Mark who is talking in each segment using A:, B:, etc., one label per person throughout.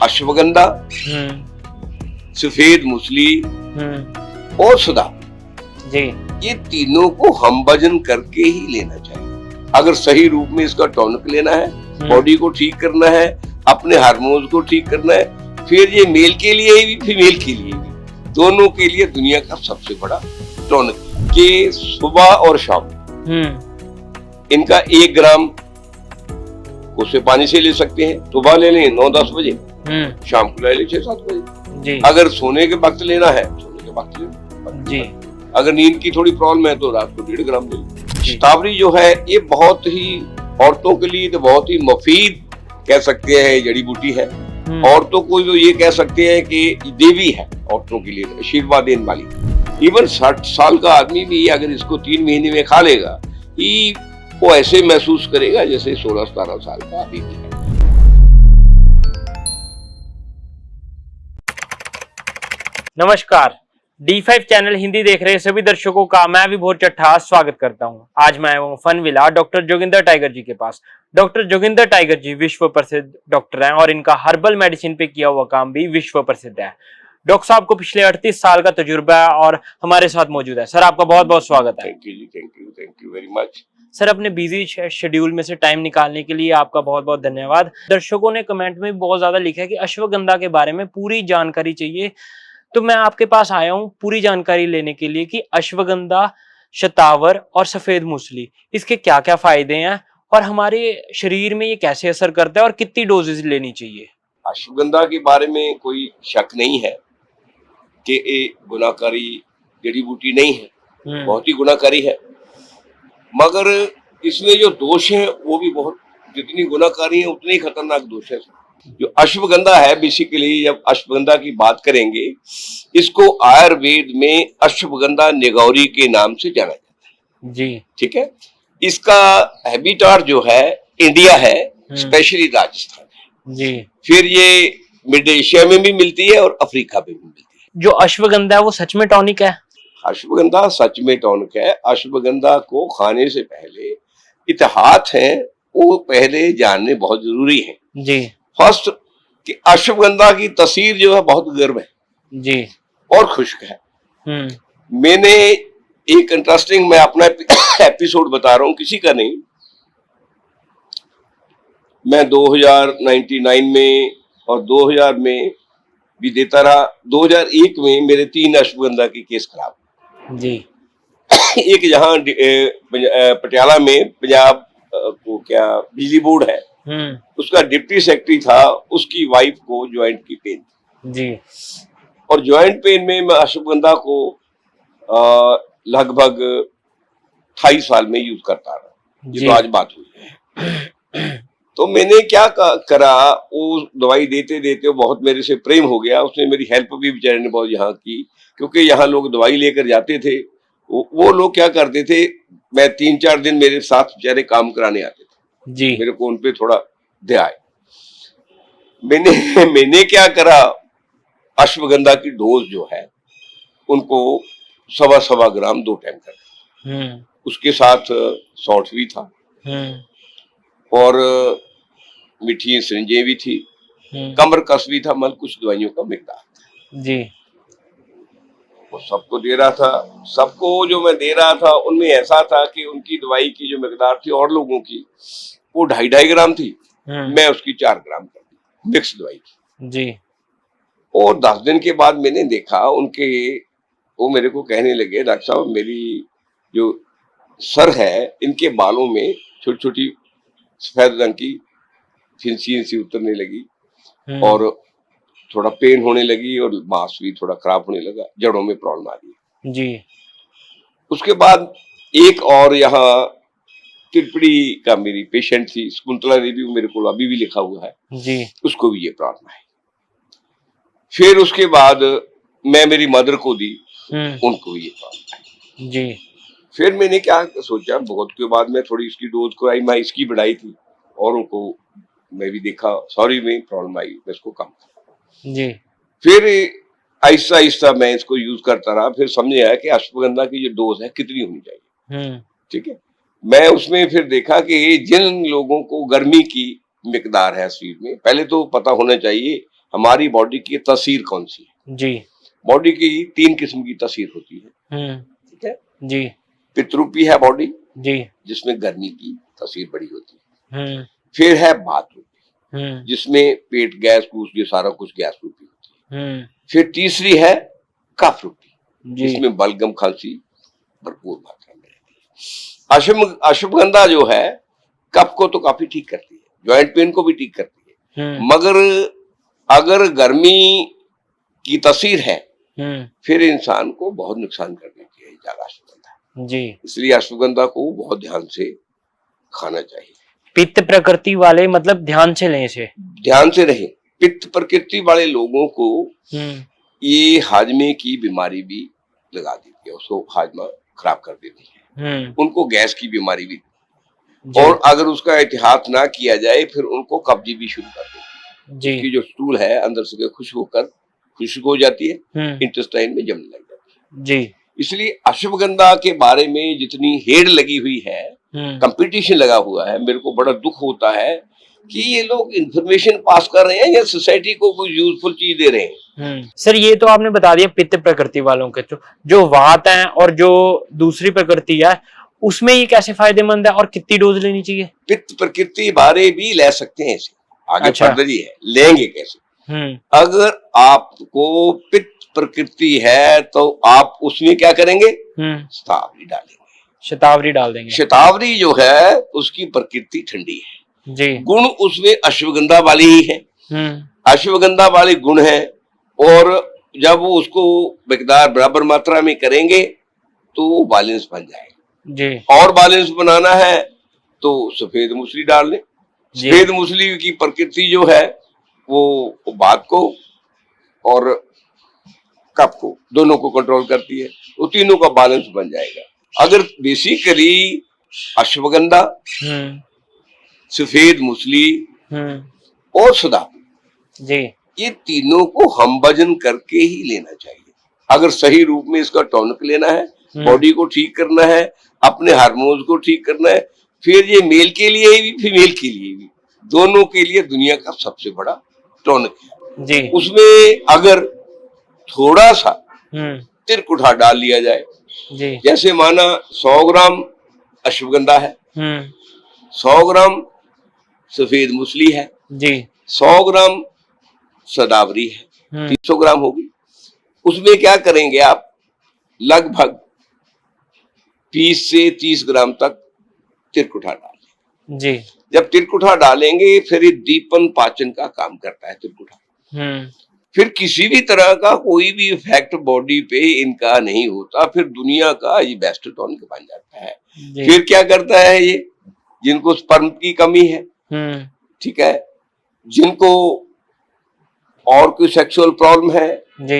A: अश्वगंधा, सफेद मूसली और सुधा,
B: जी
A: ये तीनों को हम वजन करके ही लेना चाहिए। अगर सही रूप में इसका टॉनिक लेना है, बॉडी को ठीक करना है, अपने हार्मोन्स को ठीक करना है, फिर ये मेल के लिए भी फीमेल के लिए भी, दोनों के लिए दुनिया का सबसे बड़ा टॉनिक के सुबह और शाम इनका 1 ग्राम उसे पानी से ले सकते हैं। सुबह ले लें 9-10 बजे, शाम को ले लें 6-7 बजे।
B: जी
A: अगर सोने के वक्त लेना है, सोने के वक्त लें।
B: जी
A: अगर नींद की थोड़ी प्रॉब्लम है तो रात को 1.5 ग्राम ले लें। शतावरी जो है ये बहुत ही औरतों के लिए तो बहुत ही मुफीद कह सकते हैं, जड़ी बूटी है। औरतों को जो ये कह सकते हैं कि देवी है, औरतों के लिए आशीर्वाद देने वाली। इवन 60 साल का आदमी भी अगर इसको 3 महीने में खा लेगा, ये वो ऐसे महसूस करेगा जैसे 16-17 साल का अभी भी है।
B: नमस्कार, D5 चैनल हिंदी देख रहे सभी दर्शकों का मैं विभोर चट्ठा स्वागत करता हूं। आज मैं हूं fun villa doctor Joginder Tiger ji के पास। डॉक्टर जोगिंदर टाइगर जी विश्व प्रसिद्ध डॉक्टर हैं और इनका हर्बल मेडिसिन पे किया हुआ काम भी विश्व प्रसिद्ध है। डॉक्टर साहब को पिछले 38 साल का तजुर्बा है और हमारे साथ मौजूद है। सर, आपका बहुत बहुत स्वागत है।
A: Thank you very much.
B: Sir, अपने बिजी शेड्यूल में से टाइम निकालने के लिए आपका बहुत बहुत धन्यवाद। दर्शकों ने कमेंट में बहुत ज्यादा लिखा है कि अश्वगंधा के बारे में पूरी जानकारी चाहिए, तो मैं आपके पास आया हूं पूरी जानकारी लेने के लिए कि अश्वगंधा, शतावर और सफेद मूसली इसके क्या क्या फायदे हैं और हमारे शरीर में ये कैसे असर करता है और कितनी डोजेज लेनी चाहिए।
A: अश्वगंधा के बारे में कोई शक नहीं है कि ये गुनाकारी जड़ी बूटी नहीं है, बहुत ही गुनाकारी है, मगर इसमें जो दोष है वो भी बहुत, जितनी गुनाकारी है उतने ही खतरनाक दोष है। जो अश्वगंधा है, बेसिकली जब अश्वगंधा की बात करेंगे, इसको आयुर्वेद में अश्वगंधा निगौरी के नाम से जाना जाता है।
B: जी
A: ठीक है। इसका हैबिटाट जो है इंडिया है, स्पेशली राजस्थान।
B: जी
A: फिर ये मिड एशिया में भी मिलती है और अफ्रीका में भी मिलती है।
B: जो अश्वगंधा है वो सच में टॉनिक है?
A: अश्वगंधा सच में टॉनिक है। अश्वगंधा को खाने से पहले इतिहास है वो पहले जानने बहुत जरूरी है।
B: जी
A: फर्स्ट कि अश्वगंधा की तस्वीर जो है बहुत गर्म है
B: जी
A: और खुश्क है। मैंने एक इंटरेस्टिंग, मैं अपना एपिसोड बता रहा हूं, किसी का नहीं। मैं 2099 में और 2000 में भी देता रहा। 2001 में मेरे 3 अश्वगंधा के केस खराब।
B: जी
A: एक यहाँ पटियाला में पंजाब को क्या बिजली बोर्ड है, उसका डिप्टी सेक्रेटरी था, उसकी वाइफ को ज्वाइंट की पेन
B: जी,
A: और ज्वाइंट पेन में मैं अश्वगंधा को लगभग 28 साल में यूज करता रहा। ये तो आज बात हुई है। तो मैंने क्या करा, वो दवाई देते देते बहुत मेरे से प्रेम हो गया। उसने मेरी हेल्प भी बेचारे ने बहुत यहाँ की, क्योंकि यहाँ लोग दवाई लेकर जाते थे। वो लोग क्या करते थे, मैं 3-4 दिन मेरे साथ बेचारे काम कराने आते थे जी। मेरे को उन पे थोड़ा दया है। मैंने क्या करा, अश्वगंधा की डोज जो है उनको 1.25 ग्राम 2 टाइम कर, उसके साथ सॉल्ट भी था और मीठी सिरिंजें भी थी, कमर कस भी था, मतलब कुछ दवाइयों का मिकदार जी। वो सबको दे रहा था। सबको जो मैं दे रहा था उनमें ऐसा था कि उनकी दवाई की जो मिकदार थी और लोगों की वो 2.5 ग्राम थी, मैं उसकी 4 ग्राम कर दी मिक्स दवाई की जी। और 10 दिन के बाद मैंने देखा उनके, वो मेरे को कहने लगे, डॉक्टर साहब मेरी जो सर है इनके बालों में छोटी छोटी सफेद रंग की फिंसियां सी उतरने लगी और थोड़ा पेन होने लगी और मांस भी थोड़ा खराब होने लगा, जड़ों में प्रॉब्लम आ रही जी। उसके बाद एक और यहाँ त्रिपुरी का मेरी पेशेंट थी, शकुंतला रिव्यू मेरे को अभी भी लिखा हुआ है जी, उसको भी ये प्रॉब्लम है। फिर उसके बाद मैं मेरी मदर को दी, उनको भी ये प्रॉब्लम है जी। फिर मैंने क्या सोचा, बहुत के बाद मैं थोड़ी इसकी डोज को आई, मैं इसकी बढ़ाई थी और उनको मैं भी देखा, सॉरी में प्रॉब्लम आई, मैं इसको कम जी। फिर आहिस्ता आहिस्ता मैं इसको यूज करता रहा। फिर समझ आया कि अश्वगंधा की जो डोज है कितनी होनी चाहिए। ठीक है। मैं उसमें फिर देखा कि जिन लोगों को गर्मी की मिकदार है शरीर में, पहले तो पता होना चाहिए हमारी बॉडी की तासीर कौन सी है।
B: जी।
A: बॉडी की 3 किस्म की तासीर होती है। ठीक है
B: जी।
A: पितरूपी है बॉडी
B: जी।
A: जिसमें गर्मी की तासीर बड़ी होती है।
B: हम्म।
A: फिर है बात रूपी जिसमें पेट गैस कूस ये सारा कुछ गैस रूपी होती है। फिर तीसरी है कफ रूपी जिसमें बलगम खांसी भरपूर मात्रा में रहती है। अश्वगंधा जो है कफ को तो काफी ठीक करती है, जॉइंट पेन को भी ठीक करती है, मगर अगर गर्मी की तासीर है फिर इंसान को बहुत नुकसान कर देती है ज्यादा अश्वगंधा जी। इसलिए अश्वगंधा को बहुत ध्यान से खाना चाहिए।
B: पित्त प्रकृति वाले मतलब ध्यान से लें इसे,
A: ध्यान से रहे। पित्त प्रकृति वाले लोगों को ये हाजमे की बीमारी भी लगा देती है, उसको हाजमा खराब कर देती है, उनको गैस की बीमारी भी, और अगर उसका एहतियात ना किया जाए फिर उनको कब्जी भी शुरू कर देती है। उसकी जो स्टूल है अंदर से खुश्क हो जाती है, इंटेस्टाइन में जमने लग जाती है जी। इसलिए अश्वगंधा के बारे में जितनी हेड लगी हुई है, कंपटीशन लगा हुआ है, मेरे को बड़ा दुख होता है कि ये लोग इंफॉर्मेशन पास कर रहे हैं या सोसाइटी को कोई यूजफुल चीज दे रहे हैं।
B: सर ये तो आपने बता दिया पित्त प्रकृति वालों के, तो जो वात है और जो दूसरी प्रकृति है उसमें ये कैसे फायदेमंद है और कितनी डोज लेनी चाहिए?
A: पित्त प्रकृति बारे भी ले सकते हैं इसे, आगे
B: अच्छा।
A: फर्दर ही है, लेंगे कैसे? अगर आपको पित्त प्रकृति है तो आप उसमें क्या करेंगे? शतावरी डालेंगे। शतावरी डाल देंगे। शतावरी जो है उसकी प्रकृति ठंडी है जी। गुण उसमें अश्वगंधा वाली ही है, अश्वगंधा वाले गुण है, और जब वो उसको मिकदार बराबर मात्रा में करेंगे तो वो बैलेंस बन जाएगा जी। और बैलेंस बनाना है तो सफेद मूसली डाल लें। सफेद मूसली की प्रकृति जो है वो बात को और कफ को दोनों को कंट्रोल करती है, तो तीनों का बैलेंस बन जाएगा। अगर बेसिकली अश्वगंधा, सफेद मूसली और सदाबरी जी, ये तीनों को हम वजन करके ही लेना चाहिए। अगर सही रूप में इसका टॉनिक लेना है, बॉडी को ठीक करना है, अपने हार्मोन्स को ठीक करना है, फिर ये मेल के लिए भी फीमेल के लिए भी, दोनों के लिए दुनिया का सबसे बड़ा टॉनिक है जी। उसमें अगर थोड़ा सा तिरकुटा डाल लिया जाए जी, जैसे माना 100 ग्राम अश्वगंधा है, 100 ग्राम सफेद मूसली है जी, 100 ग्राम सदावरी है, 300 ग्राम होगी। उसमें क्या करेंगे आप, लगभग 20 से 30 ग्राम तक तिरकुटा डालें जी। जब तिरकुटा डालेंगे फिर ये दीपन पाचन का काम करता है तिरकुटा, फिर किसी भी तरह का कोई भी इफेक्ट बॉडी पे इनका नहीं होता, फिर दुनिया का ये बेस्ट टॉनिक बन जाता है। फिर क्या करता है ये, जिनको स्पर्म की कमी है, ठीक है, जिनको और कोई सेक्सुअल प्रॉब्लम है,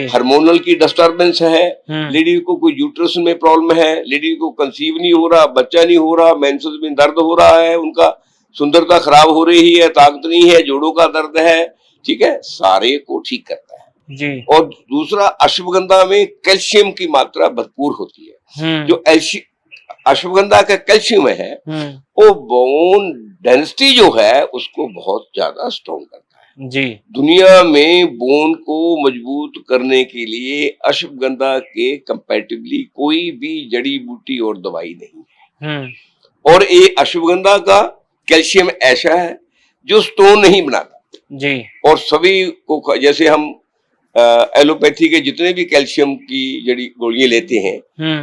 A: हार्मोनल की डिस्टर्बेंस है, लेडी को कोई यूट्रस में प्रॉब्लम है, लेडी को कंसीव नहीं हो रहा, बच्चा नहीं हो रहा, मेंसेस में दर्द हो रहा है, उनका सुंदरता खराब हो रही है, ताकत नहीं है, जोड़ों का दर्द है, ठीक है, सारे को ठीक करता है जी। और दूसरा अश्वगंधा में कैल्शियम की मात्रा भरपूर होती है, जो अश्वगंधा का कैल्शियम है वो बोन डेंसिटी जो है उसको बहुत ज्यादा स्ट्रॉन्ग करता है जी। दुनिया में बोन को मजबूत करने के लिए अश्वगंधा के कंपैरेटिवली कोई भी जड़ी बूटी और दवाई नहीं है। और ये अश्वगंधा का कैल्शियम ऐसा है जो स्टोन नहीं बनाता जी। और सभी को, जैसे हम एलोपैथी के जितने भी कैल्शियम की जड़ी गोलियां लेते हैं,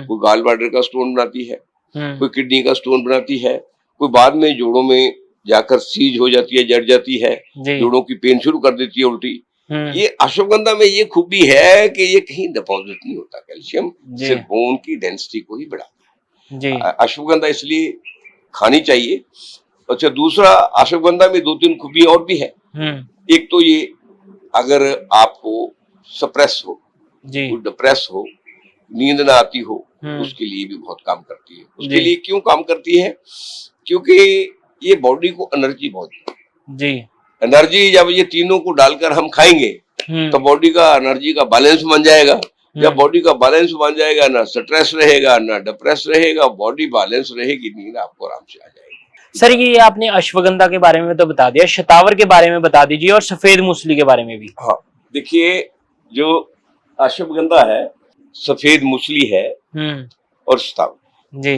A: कोई गाल ब्लैडर का स्टोन बनाती है, कोई किडनी का स्टोन बनाती है, कोई बाद में जोड़ों में जाकर सीज हो जाती है, जड़ जाती है, जोड़ों की पेन शुरू कर देती है उल्टी। ये अश्वगंधा में ये खूबी है कि ये कहीं डिपॉजिट नहीं होता कैल्शियम, सिर्फ बोन की डेंसिटी को ही बढ़ाता है। अश्वगंधा इसलिए खानी चाहिए। अच्छा, दूसरा अश्वगंधा में 2-3 खूबी और भी है। एक तो ये, अगर आपको सप्रेस हो, डिप्रेस हो, नींद ना आती हो, उसके लिए भी बहुत काम करती है। उसके लिए क्यों काम करती है? क्योंकि ये बॉडी को एनर्जी बहुत जी। एनर्जी जब ये तीनों को डालकर हम खाएंगे तो बॉडी का एनर्जी का बैलेंस बन जाएगा। जब बॉडी का बैलेंस बन जाएगा, ना स्ट्रेस रहेगा, ना डिप्रेस रहेगा, बॉडी बैलेंस रहेगी, नींद आपको आराम से आ जाएगी।
B: सर ये आपने अश्वगंधा के बारे में तो बता दिया, शतावर के बारे में बता दीजिए और सफेद मूसली के बारे में भी।
A: हाँ, देखिए, जो अश्वगंधा है, सफेद मूसली है और शतावर,
B: जी,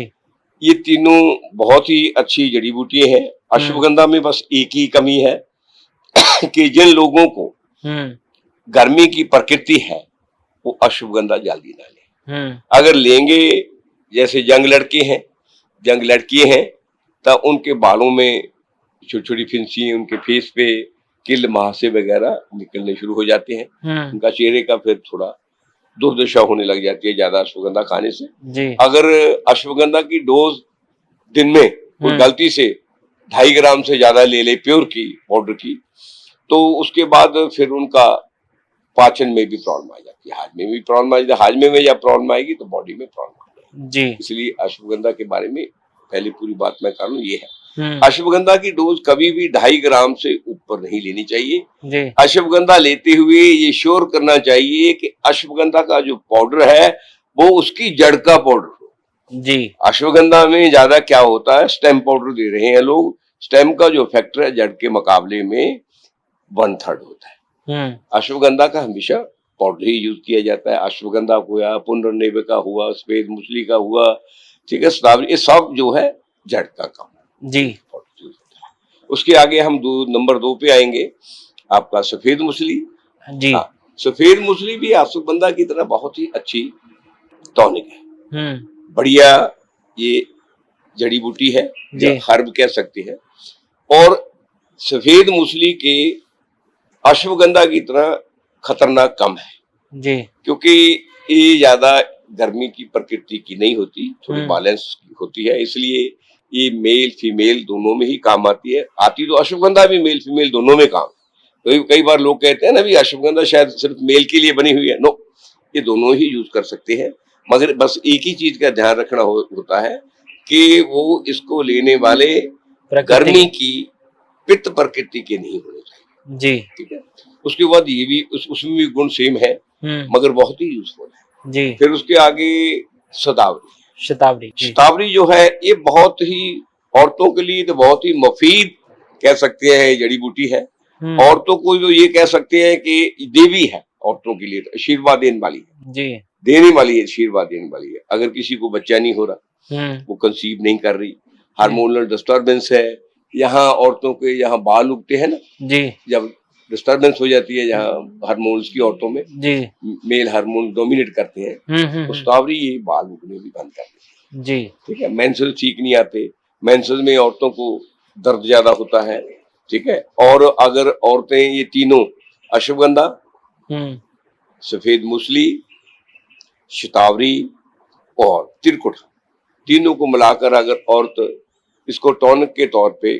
A: ये तीनों बहुत ही अच्छी जड़ी बूटियां हैं। अश्वगंधा में बस एक ही कमी है कि जिन लोगों को गर्मी की प्रकृति है वो अश्वगंधा जल्दी ना लें। अगर लेंगे, जैसे यंग लड़के हैं, यंग लड़कियां हैं, तब उनके बालों में छोटी छोटी फिंसी, उनके फेस पे किल महासे वगैरह निकलने शुरू हो जाते हैं। उनका चेहरे का फिर थोड़ा दुर्दशा होने लग जाती है ज्यादा अश्वगंधा खाने से।
B: जी।
A: अगर अश्वगंधा की डोज दिन में कोई गलती से 2.5 ग्राम से ज्यादा ले ले, प्योर की पाउडर की, तो उसके बाद फिर उनका पाचन में भी प्रॉब्लम आ जाती है, हाजमे में भी प्रॉब्लम आ जाती है। हाजमे में जब प्रॉब्लम आएगी तो बॉडी में प्रॉब्लम आ जाएगी।
B: जी।
A: इसलिए अश्वगंधा के बारे में पहले पूरी बात मैं कर लूं, ये है अश्वगंधा की डोज कभी भी 2.5 ग्राम से ऊपर नहीं लेनी चाहिए।
B: जी।
A: अश्वगंधा लेते हुए ये श्योर करना चाहिए कि अश्वगंधा का जो पाउडर है वो उसकी जड़ का पाउडर हो। जी। अश्वगंधा में ज्यादा क्या होता है, स्टेम पाउडर दे रहे हैं लोग, स्टेम का जो फैक्टर है जड़ के मुकाबले में 1/3 होता है। अश्वगंधा का हमेशा पाउडर ही यूज किया जाता है। अश्वगंधा हुआ, पुनर्नवेका का हुआ, सफेद मूसली का हुआ, ठीक है, शतावरी, ये सब जो है जड़ का काम जी। उसके आगे हम नंबर 2 पे आएंगे, आपका सफेद मूसली। जी। सफेद मूसली भी अश्वगंधा की तरह बहुत ही अच्छी टॉनिक है, बढ़िया ये जड़ी बूटी है, हर्ब कह सकते हैं। और सफेद मूसली के अश्वगंधा की तरह खतरनाक कम है जी, क्योंकि ये ज्यादा गर्मी की प्रकृति की नहीं होती, थोड़ी बैलेंस की होती है, इसलिए ये मेल फीमेल दोनों में ही काम आती है। आती तो अश्वगंधा भी मेल फीमेल दोनों में काम। तो कई बार लोग कहते हैं ना भी अश्वगंधा शायद सिर्फ मेल के लिए बनी हुई है, नो, ये दोनों ही यूज कर सकते हैं। मगर बस एक ही चीज का ध्यान रखना होता है कि वो इसको लेने वाले गर्मी की पित्त प्रकृति के नहीं होने चाहिए जी, ठीक है। उसके बाद ये भी उसमें भी गुण सेम है, मगर बहुत ही यूजफुल है जी। फिर उसके आगे शतावरी। शतावरी जो है ये बहुत ही औरतों के लिए तो बहुत ही मुफीद कह सकते हैं जड़ी बूटी है। औरतों को जो ये कह सकते हैं कि देवी है, औरतों के लिए आशीर्वाद देने वाली है जी, देने वाली है, आशीर्वाद देने वाली है। अगर किसी को बच्चा नहीं हो रहा, वो कंसीव नहीं कर रही, हार्मोनल डिस्टर्बेंस है, यहाँ औरतों के यहाँ बाल उगते हैं ना जी, जब डिस्टर्बेंस हो जाती है जहाँ हार्मोन्स की औरतों में जी, मेल हार्मोन डोमिनेट करते हैं, शतावरी ये बाल उगने भी बंद करते हैं जी, ठीक है। मेंसेस ठीक नहीं आते, मेंसेस में औरतों को दर्द ज्यादा होता है, ठीक है। और अगर औरतें ये तीनों अश्वगंधा, सफेद मूसली, शतावरी और त्रिकुटा, तीनों को मिलाकर अगर औरत इसको टॉनिक के तौर पे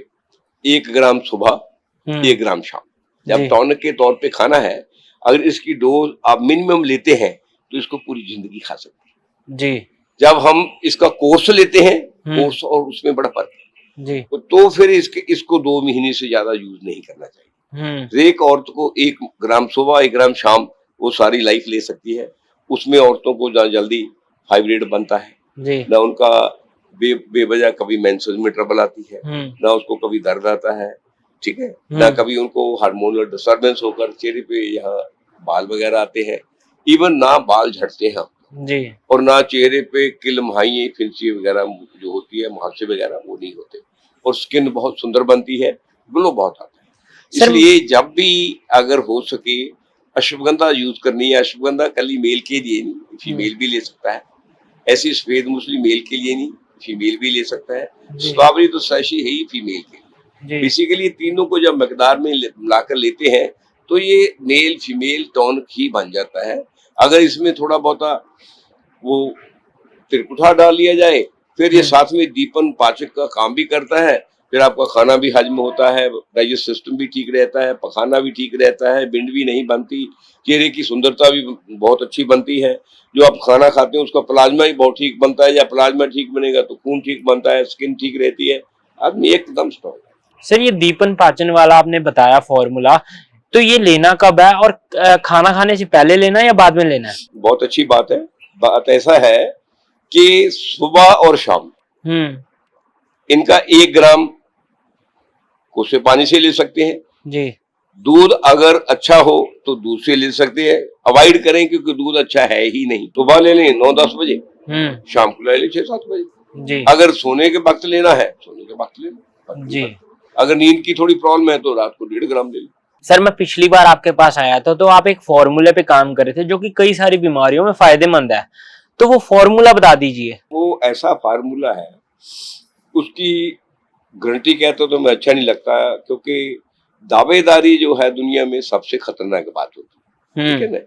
A: 1 ग्राम सुबह, 1 ग्राम शाम, जब टॉनिक के तौर पे खाना है, अगर इसकी डोज आप मिनिमम लेते हैं तो इसको पूरी जिंदगी खा सकते हैं जी। जब हम इसका कोर्स लेते हैं, कोर्स और उसमें बड़ा फर्क है जी, तो फिर इसको 2 महीने से ज्यादा यूज नहीं करना चाहिए। एक औरत को 1 ग्राम सुबह, 1 ग्राम शाम, वो सारी लाइफ ले सकती है। उसमें औरतों को जल्दी फाइब्रेट बनता है ना, उनका बेवजह कभी मेंसेस में ट्रबल आती है ना, उसको कभी दर्द आता है, ठीक है, ना कभी उनको हार्मोनल डिस्टर्बेंस होकर चेहरे पे यहाँ बाल वगैरह आते हैं, इवन ना बाल झड़ते हैं जी, और ना चेहरे पे किलमहाई फिंसी वगैरह जो होती है, मुहासे वगैरह, वो नहीं होते, और स्किन बहुत सुंदर बनती है, ग्लो बहुत आता है। इसलिए जब भी अगर हो सके अश्वगंधा यूज करनी है, अश्वगंधा कली मेल के लिए नहीं, फीमेल भी ले सकता है। ऐसी सफेद मूसली मेल के लिए नहीं, फीमेल भी ले सकता है। शतावरी तो सैशी है ही फीमेल के लिए। बेसिकली तीनों को जब मकदार में मिलाकर लेते हैं तो ये मेल फीमेल टॉनिक ही बन जाता है। अगर इसमें थोड़ा बहुत वो त्रिकुटा डाल लिया जाए, फिर ये साथ में दीपन पाचक का काम भी करता है, फिर आपका खाना भी हजम होता है, डाइजेस्ट सिस्टम भी ठीक रहता है, पखाना भी ठीक रहता है, बिंड भी नहीं बनती, चेहरे की सुंदरता भी बहुत अच्छी बनती है। जो आप खाना खाते हैं उसका प्लाज्मा ही बहुत ठीक बनता है, या प्लाज्मा ठीक बनेगा तो खून ठीक बनता है, स्किन ठीक रहती है, आदमी एकदम स्ट्रॉन्ग।
B: सर ये दीपन पाचन वाला आपने बताया फॉर्मूला, तो ये लेना कब है और खाना खाने से पहले लेना है या बाद में लेना है?
A: बहुत अच्छी बात है। बात ऐसा है कि सुबह और शाम इनका 1 ग्राम कोसे पानी से ले सकते हैं।
B: जी।
A: दूध अगर अच्छा हो तो दूध से ले सकते हैं, अवॉइड करें क्योंकि दूध अच्छा है ही नहीं। सुबह ले लें 9-10 बजे, शाम को ले लें 6-7 बजे।
B: जी।
A: अगर सोने के वक्त लेना है सोने के वक्त ले लें।
B: जी।
A: अगर नींद की थोड़ी प्रॉब्लम है तो रात को 1.5 ग्राम ले लें।
B: सर मैं पिछली बार आपके पास आया था तो आप एक फॉर्मूले पे काम कर रहे थे जो कि कई सारी बीमारियों में फायदेमंद है, तो वो फॉर्मूला बता दीजिए।
A: वो ऐसा फार्मूला है, उसकी गारंटी कहते तो मैं अच्छा नहीं लगता, क्योंकि दावेदारी जो है दुनिया में सबसे खतरनाक बात होती है, ठीक है ना।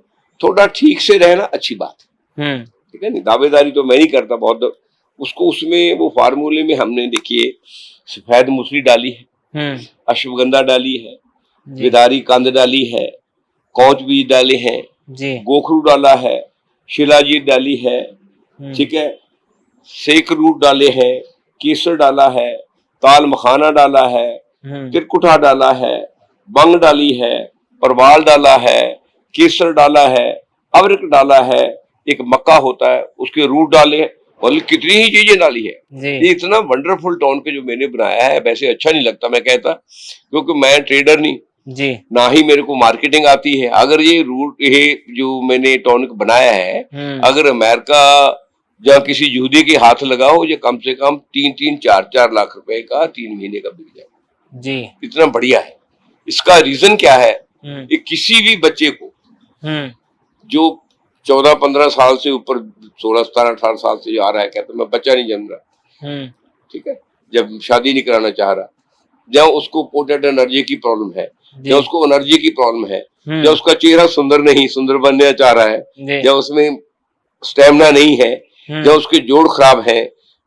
A: थोड़ा ठीक से रहना अच्छी बात है, ठीक है ना। दावेदारी तो मैं नहीं करता बहुत। उसको उसमें वो फार्मूले में हमने देखिए सफेद मूसली डाली है, अश्वगंधा डाली है, विदारी कंद डाली है, कौच बीज डाले हैं, गोखरू डाला है, शिलाजीत डाली है, ठीक है, सेक रूट डाले हैं, केसर डाला है, ताल मखाना डाला है, तिरकुटा डाला है, बंग डाली है, परवाल डाला है, केसर डाला है, अदरक डाला है, एक मक्का होता है उसके रूट डाले हैं, और कितनी ही चीजें डाली है। ये इतना वंडरफुल टॉन के जो मैंने बनाया है, वैसे अच्छा नहीं लगता मैं कहता, क्योंकि मैं ट्रेडर नहीं
B: जी,
A: ना ही मेरे को मार्केटिंग आती है। अगर ये रूट ये जो मैंने टॉनिक बनाया है, अगर अमेरिका या किसी यहूदी के हाथ लगाओ, ये कम से कम 3-3, 4-4 लाख रुपए का 3 महीने का बिक जाएगा
B: जी।
A: इतना बढ़िया है। इसका रीजन क्या है कि किसी भी बच्चे को जो 14-15 साल से ऊपर 16-17-18 साल से जो आ रहा है, कहते मैं बच्चा नहीं जन्म रहा, ठीक है, जब शादी नहीं कराना चाह रहा, जब उसको पोटेट एनर्जी की प्रॉब्लम है, जब उसको एनर्जी की प्रॉब्लम है, जब उसका चेहरा सुंदर बनना चाह रहा है, जब उसमें स्टेमिना नहीं है, जब उसके जोड़ खराब है,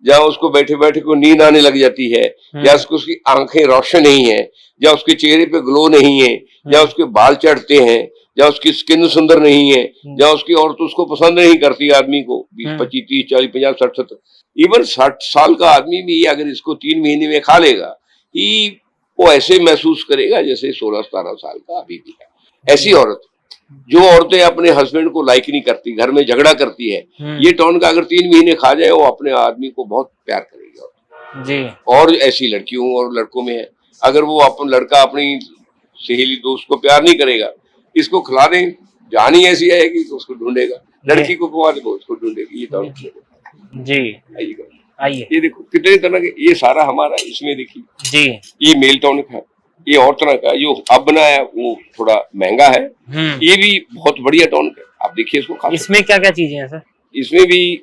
A: जब उसको बैठे बैठे को नींद आने लग जाती है, या उसकी आंखें रोशन नहीं है, या उसके चेहरे पे ग्लो नहीं है, या उसके बाल चढ़ते हैं, या उसकी स्किन सुंदर नहीं है, या उसकी औरत उसको पसंद नहीं करती, आदमी को 20, 25, 30, 40, 50, 60, 70, इवन 60 साल का आदमी भी अगर इसको 3 महीने में खा लेगा, ही वो ऐसे महसूस करेगा जैसे 16-17 साल का अभी भी है। ऐसी औरत, जो औरतें अपने हस्बैंड को लाइक नहीं करती, घर में झगड़ा करती है, ये टॉन का अगर 3 महीने खा जाए, वो अपने आदमी को बहुत प्यार करेगी जी। और ऐसी लड़कियों और लड़कों में है, अगर वो अपन लड़का अपनी सहेली दोस्त को प्यार नहीं करेगा, इसको खिला दें, जान ही ऐसी आएगी तो उसको ढूंढेगा, लड़की को खुआ दे उसको ढूंढेगी। ये टॉन जी। आइए, ये देखो कितने तरह के, ये सारा हमारा इसमें देखिए जी, ये मेल टॉनिक है, ये और तरह का, जो अब बनाया वो थोड़ा महंगा है, ये भी बहुत बढ़िया टॉनिक है, आप देखिए इसको खा। इसमें क्या क्या चीजें हैं सर? इसमें भी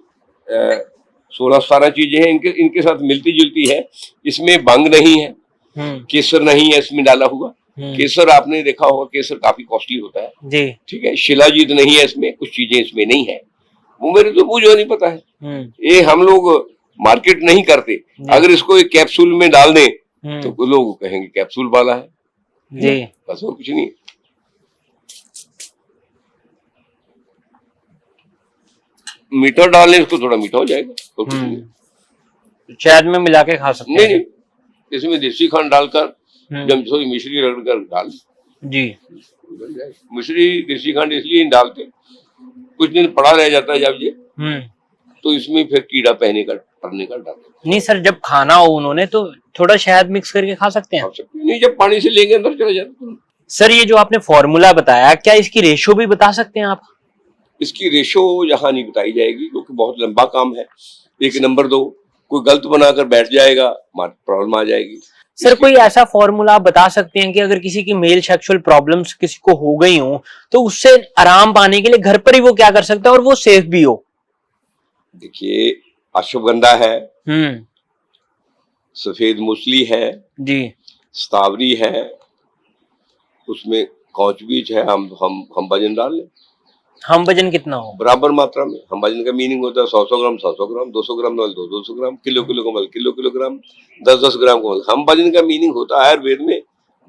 A: 16-17 चीजें हैं, इनके साथ मिलती जुलती है। इसमें भंग नहीं है, केसर नहीं है इसमें डाला हुआ, केसर आपने देखा होगा, केसर काफी कॉस्टली होता है जी, ठीक है। शिलाजीत नहीं है इसमें, कुछ चीजें इसमें नहीं है, वो मेरे तो मुझे नहीं पता है, ये हम लोग मार्केट नहीं करते। अगर इसको एक कैप्सूल में डाल दें तो लोग कहेंगे कैप्सूल वाला है जी, बस और कुछ नहीं। मीठा डालने इसको थोड़ा मीठा हो जाएगा तो कुछ नहीं। शहद में मिला के खा सकते हैं? नहीं, इसमें देसी खंड डालकर जब थोड़ी मिश्री रगड़कर डाल जी, मिश्री देसी खंड इसलिए नहीं डालते, कुछ दिन पड़ा रह जाता है जब ये, तो इसमें फिर कीड़ा पड़ने का डर नहीं। सर जब खाना हो उन्होंने तो थोड़ा शहद मिक्स करके खा सकते हैं? नहीं, जब पानी से लेंगे अंदर चला जाता है। सर ये जो आपने फॉर्मूला बताया, क्या इसकी रेशो भी बता सकते हैं आप? इसकी रेशो यहाँ नहीं बताई जाएगी क्योंकि बहुत लंबा काम है। एक नंबर 2, कोई गलत बनाकर बैठ जाएगा, प्रॉब्लम आ जाएगी। सर कोई ऐसा फॉर्मूला आप बता सकते हैं कि अगर किसी की मेल सेक्सुअल प्रॉब्लम्स किसी को हो गई हो तो उससे आराम पाने के लिए घर पर ही वो क्या कर सकता है और वो सेफ भी हो? देखिए, अश्वगंधा है, सफेद मूसली है जी, स्ट्रॉबेरी है, उसमें कौच बीज है। हम वजन डाल लें। हम वजन कितना हो? बराबर मात्रा में। हम वजन का मीनिंग होता है 100 ग्राम 100 ग्राम, 200 ग्राम 200 ग्राम, किलो कमल किलोग्राम, 10 ग्राम कमल। हम वजन का मीनिंग होता है आयुर्वेद में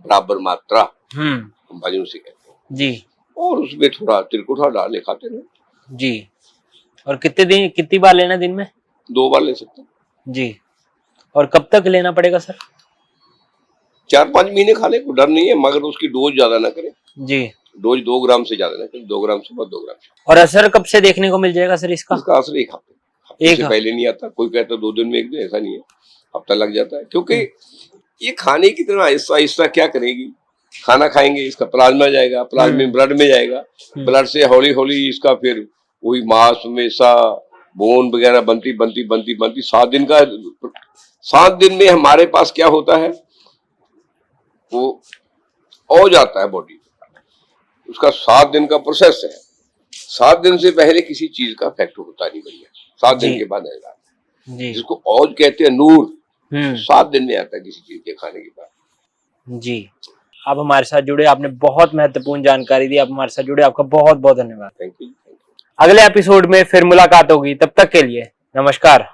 A: बराबर मात्रा, हम वजन उसे कहते हैं जी। और उसमें थोड़ा तिरकुटा डाले खाते रहे जी। और कितनी बार लेना दिन में? 2 बार ले सकते हैं जी। और कब तक लेना पड़ेगा सर? 4-5 महीने खा ले, कोई डर नहीं है, मगर उसकी डोज ज्यादा ना करें जी। डोज 2 ग्राम से ज्यादा ना करें, 2 ग्राम सुबह 2 ग्राम। और असर कब से देखने को मिल जाएगा सर इसका? इसका असर एक हफ्ते से पहले नहीं आता। कोई कहता 2 दिन में 1 दिन, ऐसा नहीं है, हफ्ता लग जाता है। क्योंकि ये खाने की तरह आहिस्ता आहिस्ता क्या करेगी, खाना खाएंगे, इसका प्लाज्मा जाएगा, प्लाज्मा ब्लड में जाएगा, ब्लड से हौली हौली इसका फिर वही मांस मेसा बोन वगैरह बनती बनती बनती बनती 7 दिन में हमारे पास क्या होता है, वो हो जाता है बॉडी, उसका 7 दिन का प्रोसेस है। 7 दिन से पहले किसी चीज का इफेक्ट होता नहीं भैया, 7 दिन के बाद आएगा। जिसको औज कहते हैं, नूर 7 दिन में आता है किसी चीज के खाने के बाद।
B: जी, आप हमारे साथ जुड़े, आपने बहुत महत्वपूर्ण जानकारी दी, आप हमारे साथ जुड़े, आपका बहुत बहुत धन्यवाद।
A: Thank you.
B: अगले एपिसोड में फिर मुलाकात होगी, तब तक के लिए नमस्कार।